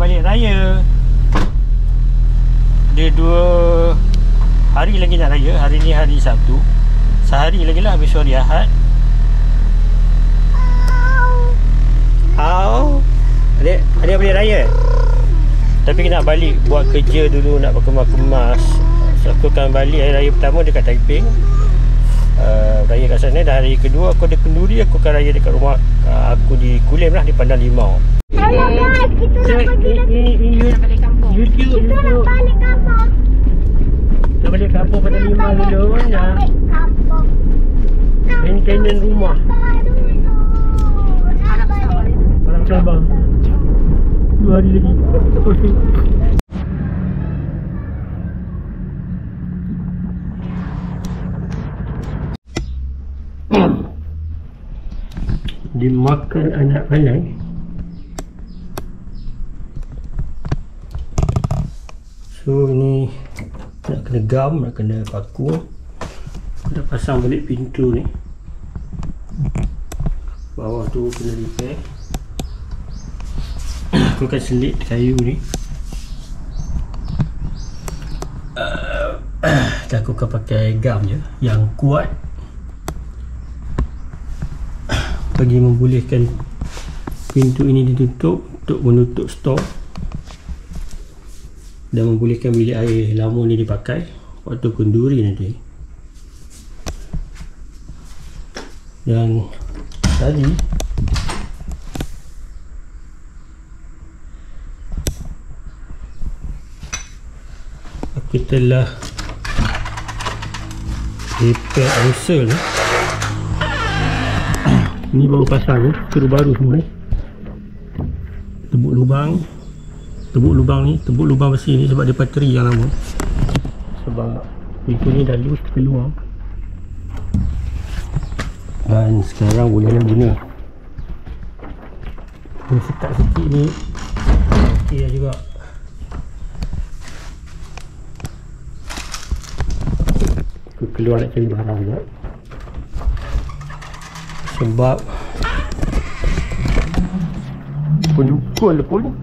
balik raya. Dia 2 hari lagi nak raya. Hari ni hari Sabtu. Sehari lagi lah habis hari Ahad. Adik balik raya. Tapi nak balik buat kerja dulu, nak kemas-kemas. So aku akan balik hari raya pertama dekat Taiping. Raya kat sana. Dan hari kedua aku ada kenduri, aku akan raya dekat rumah aku di Kulim lah, di Pandan Limau. Hello guys, kita nak pergi lagi. Nak balik kampung. YouTube. Kita nak balik kampung. Nak balik kampung Pandan Limau dulu. Nak maintenance rumah. Harap sabar. 2 hari lagi. Okay. Dimakan anak panai. So ni nak kena gam, nak kena paku. Aku dah pasang balik pintu ni. Bawah tu kena repair. Aku akan selit kayu ni. Dan aku akan pakai gam je yang kuat bagi membolehkan pintu ini ditutup untuk menutup stor dan membolehkan bilik air lama ni dipakai waktu kenduri nanti. Dan tadi aku telah repair ansel ni. Ni baru pasang ni, skru baru semua ni. Tebuk lubang ni, tebuk lubang besi ni sebab dia bateri yang lama. Sebab pintu ni dah loose keluar. Dan sekarang boleh nak guna. Ni sekat sikit ni okey dah juga. Aku keluar nak cari barang juga. Sebab penukul pun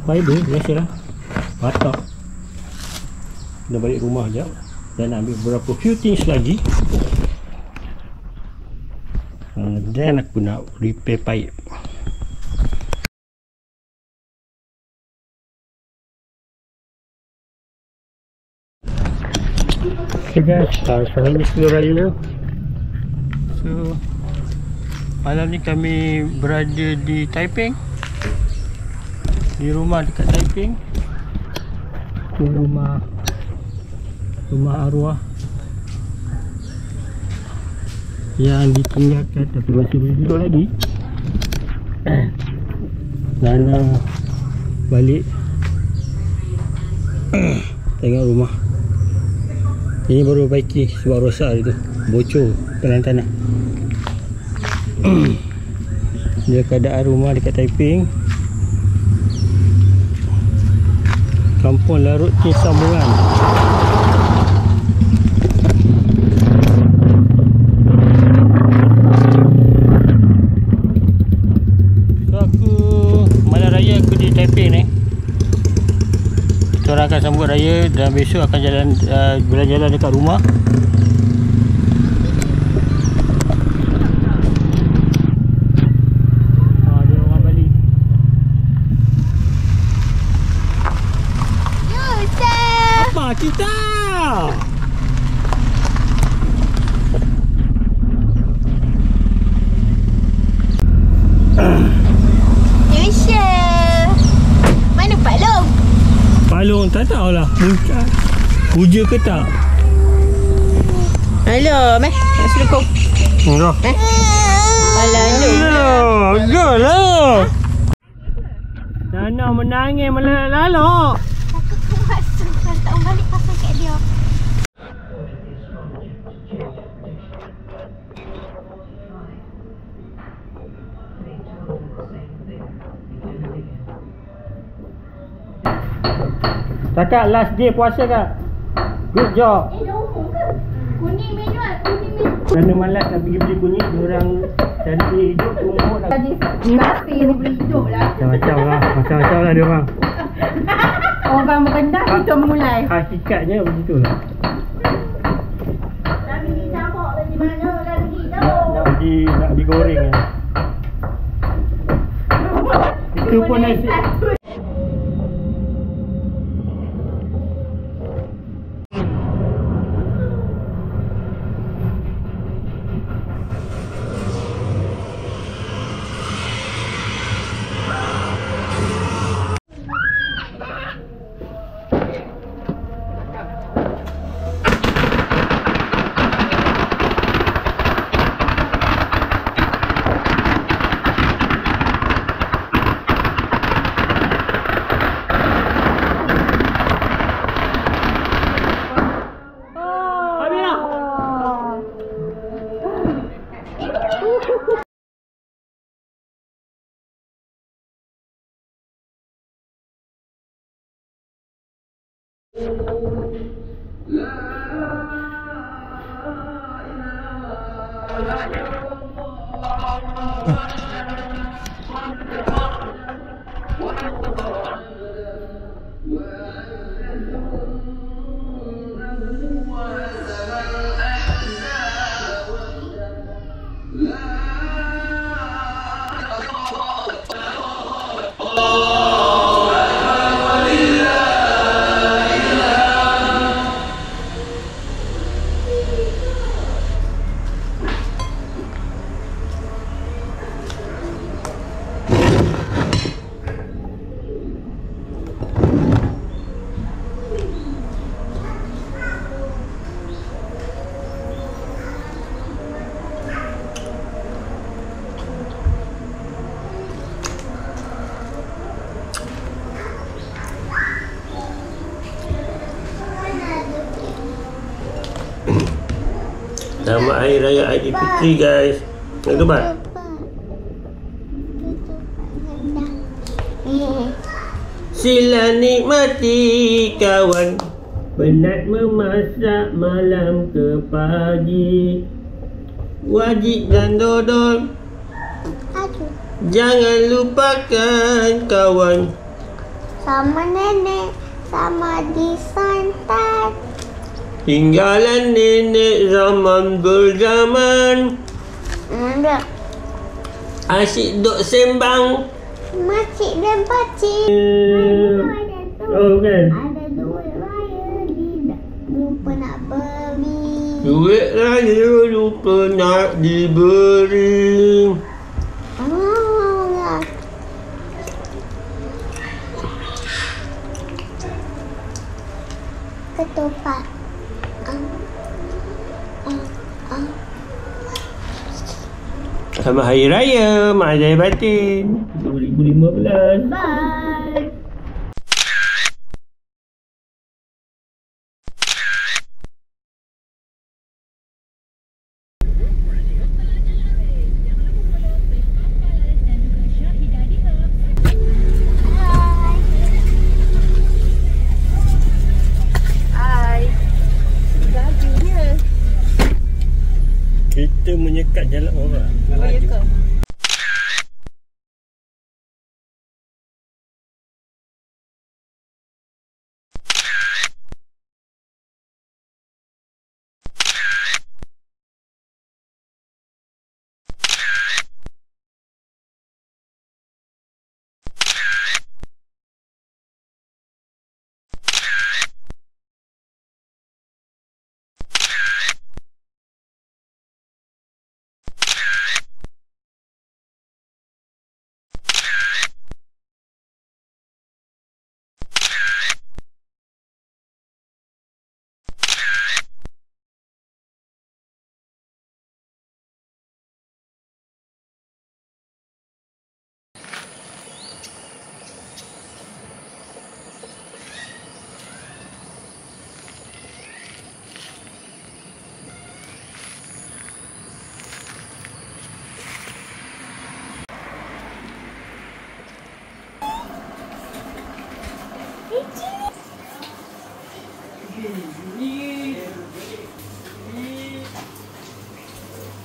fiber biasalah. Batak. Dah balik rumah je dan ambil beberapa few things lagi. Dan aku nak repair pipe. Okay guys, sekarang ni sebelum raya. So malam ni kami berada di Taiping, di rumah dekat Taiping. Itu rumah arwah yang ditinggalkan tapi masih boleh duduk lagi. Nana balik tengok rumah. Ini baru baiki sebab rosak itu, bocor tanah-tanah. Dia keadaan rumah dekat Taiping, Kampung Larut Tin Sambungan. So aku malam raya aku di Taiping ni. Kita orang akan sambut raya dan besok akan jalan-jalan dekat rumah. Kita Yusha, mana Palung? Palung tak tahulah. Puja ke tak? Hello, meh. Nak suruh kau. Enggak. Alah, Enggak lah. Nana menangis melalak-lalak. Tak balik pasang kat dia. Kakak last day puasa kak. Good job. Dah umur ke? Kuning manual, kuning manual. Kerana malas nak pergi beli kunyit, diorang cari hidup, umur dah. Nasi ni boleh hidup lah. Macam-macam lah diorang. Orang merendah kita memulai. Hakikatnya begitulah. Nak digoreng kan. Itu pun nasi. Selamat Hari Raya Aidilfitri guys. Yang tu Bat? Sila nikmati kawan, penat memasak malam ke pagi. Wajib dan dodol, jangan lupakan kawan. Sama nenek, sama disantai. Tinggalan nenek zaman berzaman. Ada Asyik duk sembang. makcik dan pakcik. Oh kan? Ada duit raya, tidak lupa nak beli. Duit raya lupa nak diberi. Oh, ya. Ketupat. Selamat Hari Raya Mak Zahir Batin 2015. Bye. Kita menyekat jalan orang. Oh ya ke?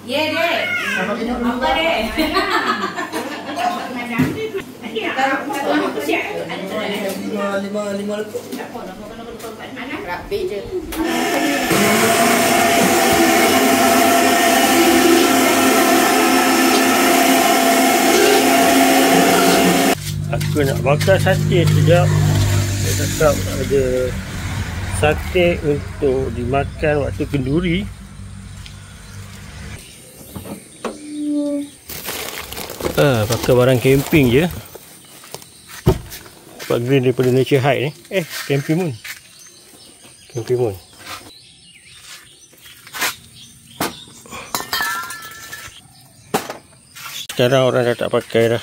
Ya, dek. Apa, dek? Lima lekuk. Rapi je. Aku nak bakar sate sekejap. Dia cakap ada sate untuk dimakan waktu kenduri. Pakai barang camping je. Dapat green daripada Nature Hike ni. Camping Moon. Camping Moon. Sekarang orang dah tak pakai dah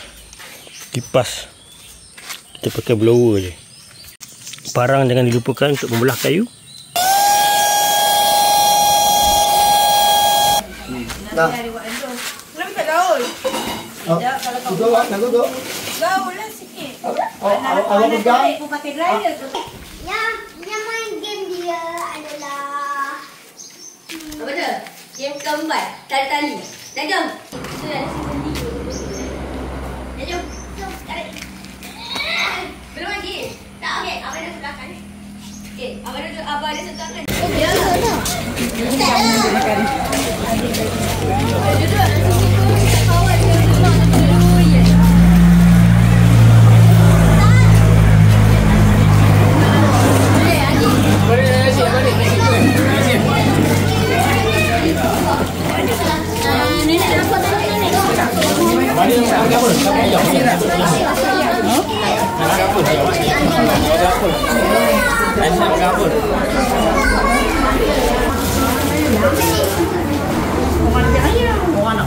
kipas. Kita pakai blower je. Parang jangan dilupakan untuk membelah kayu. Dah. Kenapa tak gaul? Sekejap, kalau kau Duduk, nak duduk. gaul lah sikit. Awak pegang. Aku pakai dryer tu. Yang main game dia adalah Apa tu? Game keempat, tali-tali. Dah jom. Itu dah dah jom. Jom, tarik. Belum lagi. Tak, okey. Abang dah sebelah kanan. Okey, abang dah sebelah kanan.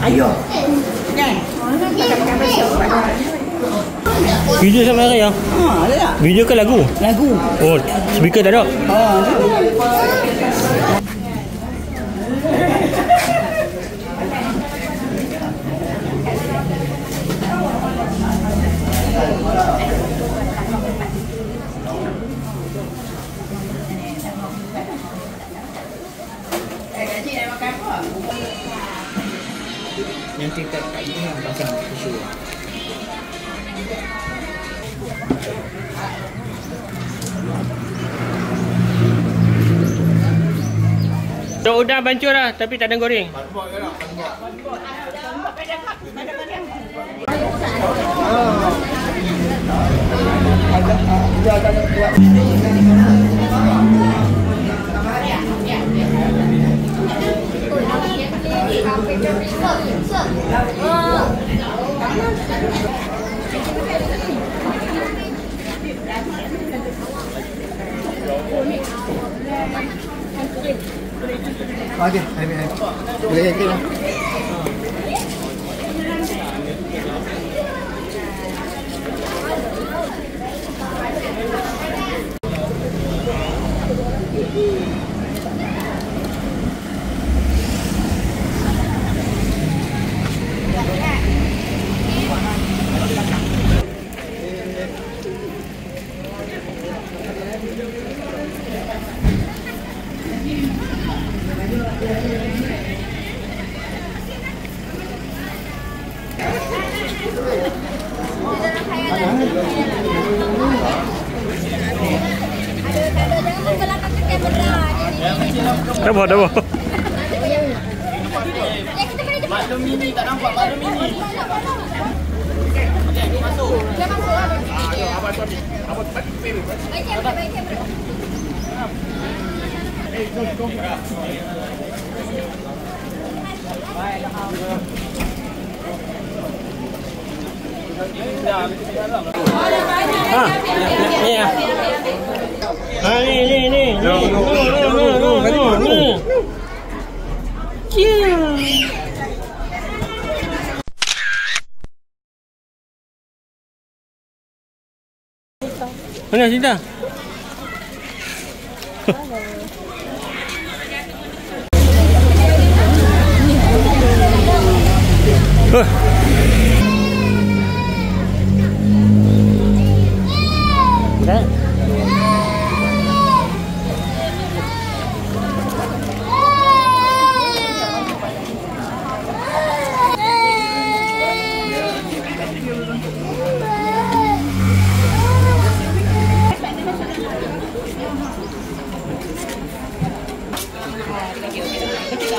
Ya. Video sama Raya? Ada tak? Video ke lagu? Lagu. Oh, speaker tak ada? Nanti kat ini yang pasang tisu. Udang bancur lah, tapi tak ada goreng. Okey, boleh ke? Dah bawa. Maklum mini tak nampak, maklum mini. Okey, aku masuk. Dah masuk lah. Abang tu ambil. Abang tu ambil. Baik kamera. Ni ya. Ni. Mana Sinta?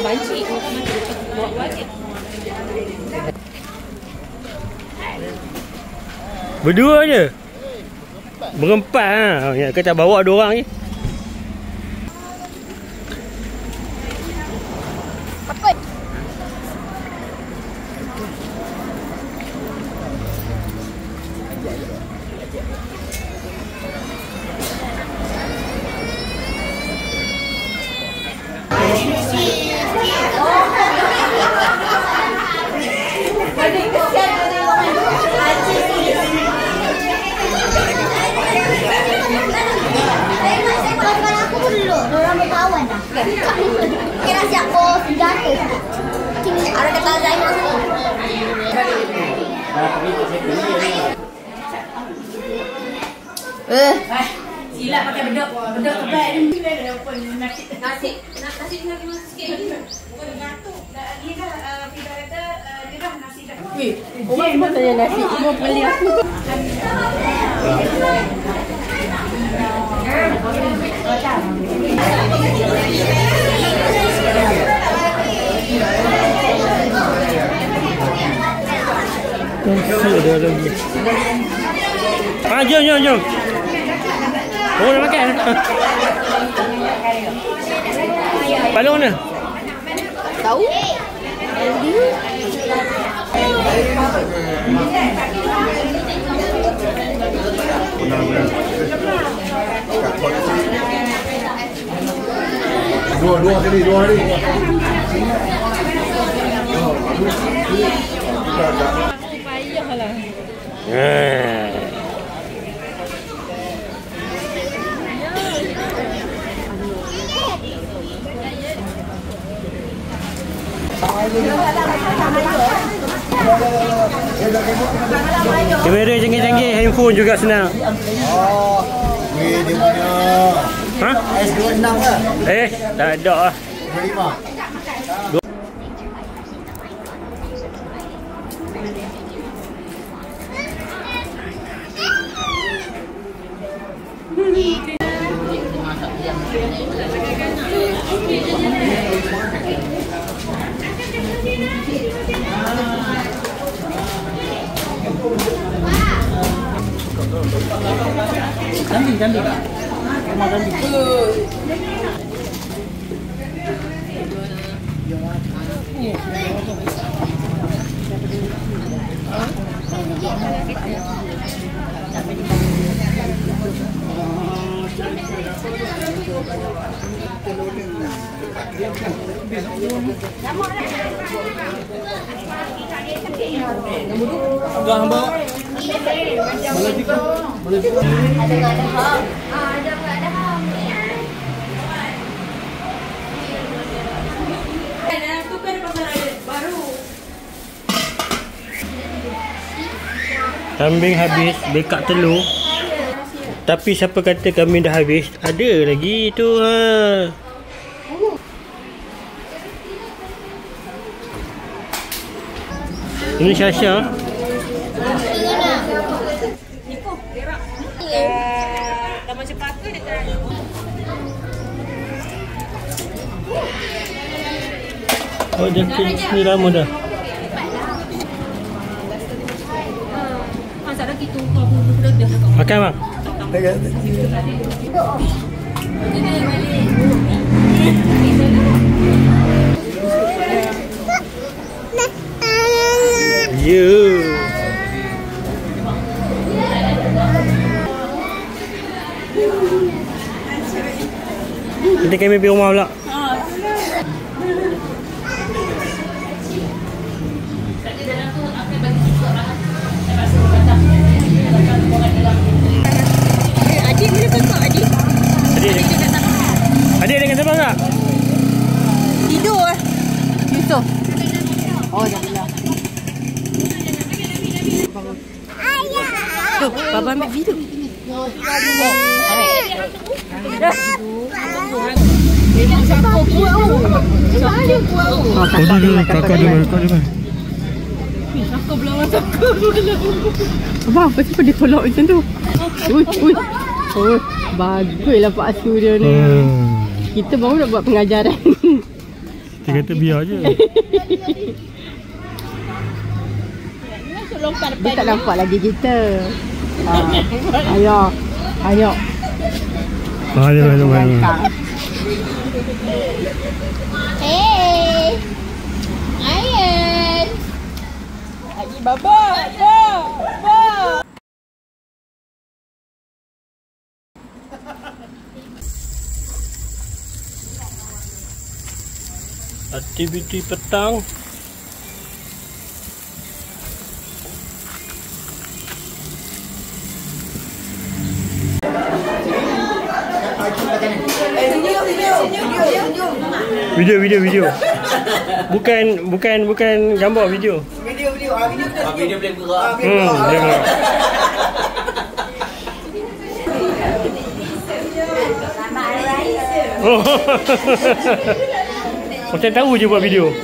Banci. Bawa balik. Berdua je. Berempat ha. Ya, kita bawa 2 orang ni. Kira siap kau jatuh. Kini ada kata Zainal. Silap pakai bedok kebal ni. Nasi tinggal sikit lagi. Bukan gantung. Dia dah Fida kata dia dah nasi dah. Orang semua tanya nasi, semua beli aku. Jom. Oh, nak makan. Balong mana? Tahu? Dua hari. Payahlah. Kamera canggih-canggih, handphone juga senang. Oh, dia punya Ha? S26 lah. Tak ada lah. 25. Kambing. Rumah kambing. Enggak hamba. Boleh juga. Ada hak. Ada hak. Tukar pasal baru. Kambing habis, dekat telur. Tapi siapa kata kambing dah habis? Ada lagi tu ha. Ini Syasha. Niko, berak. Taman Cepaka dekat. Oh, jadi lama dah. Masa dah kita buku dah kau. Makan bang. Kita kami pergi rumah pula. Adik boleh tengok adik. Adik dengan siapa tak? Tidur. Yusuf. Oh, dah lah. Baba ambil video. Kakak dulu. Aku belum masuk aku. Abang, apa sebab dia tolak macam tu? Ui. Oh, baguslah Pak Asu dia ni. Kita baru nak buat pengajaran. Dia kata biar je. Dia tak nampak lagi kita. Ayo. Ayo. Ayo. Hey. Ayan. Lagi baba. Aktiviti petang. Video. Bukan gambar, video. Video boleh gerak. Dia gerak. Oh. Macam tahu je buat video.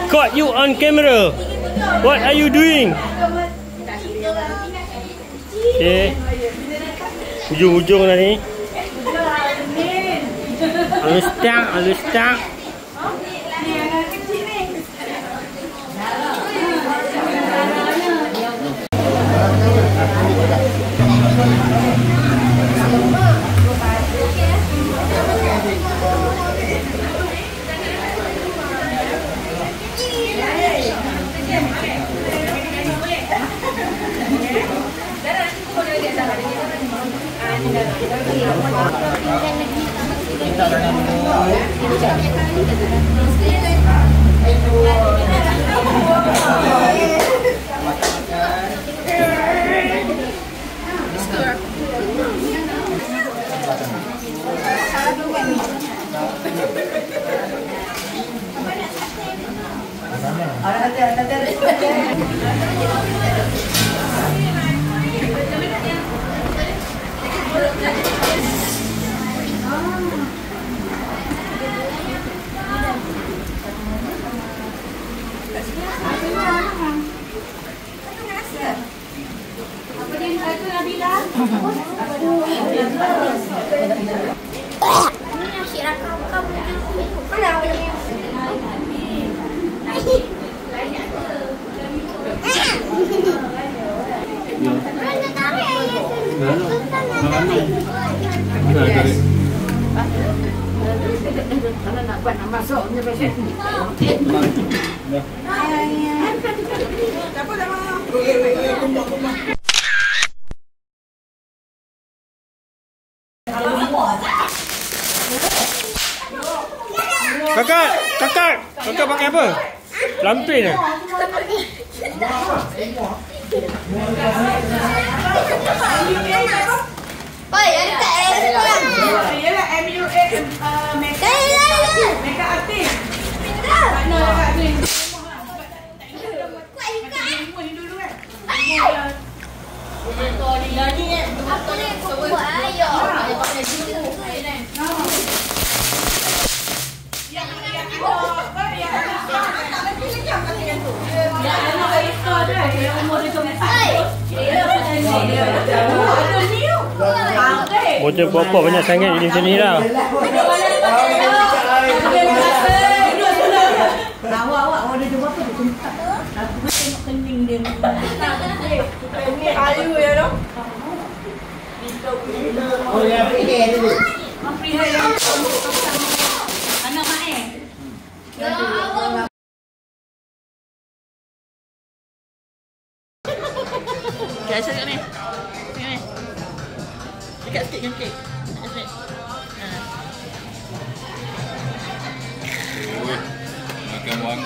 Caught you on camera. What are you doing? Okay. Ujung-ujung lah ni. Halus tak. Kakak pakai apa? Lampin ke? Oi, ada sekolah. Yalah MUA makeup artist. Mana kat ni? Apa ni buat ayo. Bocor popok banyak sangat jadi macam ni lah. Awak order dia berapa? Aku tengok kening dia. Ni ayu ya dong. Oh, ya, pergi dulu. Anak mak Okey, saya ni. Ni. Dekat sikit jengkik. Dekat sikit. Makan buang